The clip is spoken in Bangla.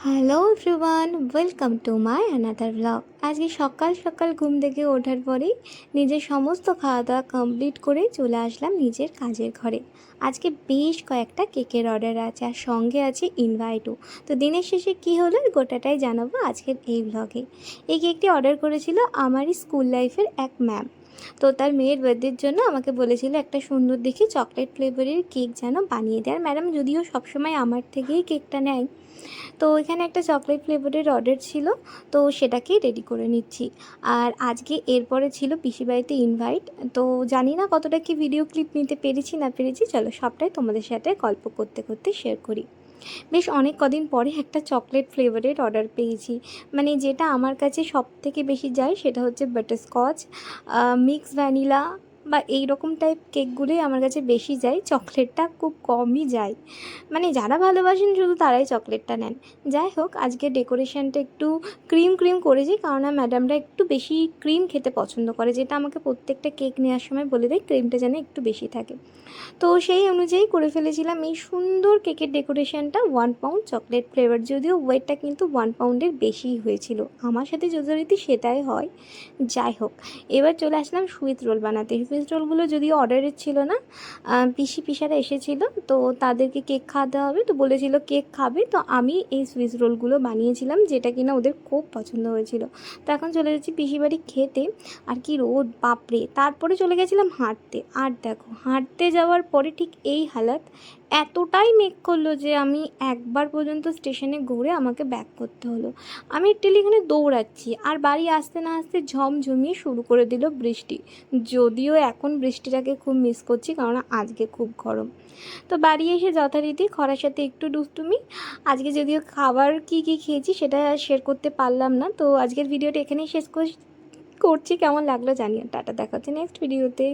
Hello everyone, welcome to my another blog. আজকে সকাল সকাল ঘুম থেকে ওঠার পরেই নিজের সমস্ত খাওয়া দাওয়া কমপ্লিট করে চলে আসলাম নিজের কাজের ঘরে। আজকে বেশ কয়েকটা কেকের অর্ডার আছে আর সঙ্গে আছে ইনভাইটও। তো দিনের শেষে কী হলো গোটাটাই জানাবো আজকের এই ব্লগে। এই কেকটি অর্ডার করেছিল আমারই স্কুল লাইফের এক ম্যাম। তো তার মেয়ের বার্থডের জন্য আমাকে বলেছিল একটা সুন্দর দেখে চকলেট ফ্লেভারের কেক যেন বানিয়ে দেয়। আর ম্যাডাম যদিও সবসময় আমার থেকেই কেকটা নেয়, তো এখানে একটা চকলেট ফ্লেভারের অর্ডার ছিল, তো সেটাকেই রেডি করে নিচ্ছি। আর আজকে এরপরে ছিল পিসি বাড়িতে ইনভাইট। তো জানি না কতটা কি ভিডিও ক্লিপ নিতে পেরেছি না পেরেছি, চলো সবটাই তোমাদের সাথে গল্প করতে করতে শেয়ার করি। বেশ অনেক কদিন পরে একটা চকলেট ফ্লেভারের অর্ডার পেয়েছি, মানে যেটা আমার কাছে সব থেকে বেশি যায় সেটা হচ্ছে বাটারস্কচ, মিক্স ভ্যানিলা বা এই রকম টাইপ কেকগুলোই আমার কাছে বেশি যায়, চকলেটটা খুব কমই যায়। মানে যারা ভালোবাসেন শুধু তারাই চকলেটটা নেন। যাই হোক, আজকে ডেকোরেশনটা একটু ক্রিম ক্রিম করেছি, কারণ ম্যাডামরা একটু বেশি ক্রিম খেতে পছন্দ করে, যেটা আমাকে প্রত্যেকটা কেক নেওয়ার সময় বলে দেয় ক্রিমটা যেন একটু বেশি থাকে। তো সেই অনুযায়ী করে ফেলেছিলাম এই সুন্দর কেকের ডেকোরেশনটা। 1 পাউন্ড চকলেট ফ্লেভার, যদিও ওয়েটটা কিন্তু 1 পাউন্ডের বেশিই হয়েছিল, আমার সাথে যথারীতি সেটাই হয়। যাই হোক, এবার চলে আসলাম সুইট রোল বানাতে। সুইট রোলগুলো যদিও অর্ডারের ছিল না, পিসারা এসেছিলো, তো তাদেরকে কেক খাওয়াতে হবে, তো বলেছিল কেক খাবে, তো আমি এই সুইট রোলগুলো বানিয়েছিলাম, যেটা কিনা ওদের খুব পছন্দ হয়েছিল। তো এখন চলে যাচ্ছি পিসি বাড়ি খেতে। আর কি রোদ বাপরে! তারপরে চলে গেছিলাম হাঁটতে। আর দেখো, হাঁটতে যাওয়ার পরে ঠিক এই হালাত, এতটাই মেঘ করলো যে আমি একবার পর্যন্ত স্টেশনে ঘুরে আমাকে ব্যাক করতে হলো। আমি টেলিখানে দৌড়াচ্ছি, আর বাড়ি আসতে না আসতে ঝমঝমিয়ে শুরু করে দিল বৃষ্টি। যদিও এখন বৃষ্টিটাকে খুব মিস করছি, কারণ আজকে খুব গরম। তো বাড়ি এসে যথারীতি খরার সাথে একটু দুষ্টুমি। আজকে যদিও খাবার কি কি খেয়েছি সেটা শেয়ার করতে পারলাম না, তো আজকের ভিডিওটা এখানেই শেষ করছি। কেমন লাগলো জানিও। টাটা, দেখা হচ্ছে নেক্সট ভিডিওতে।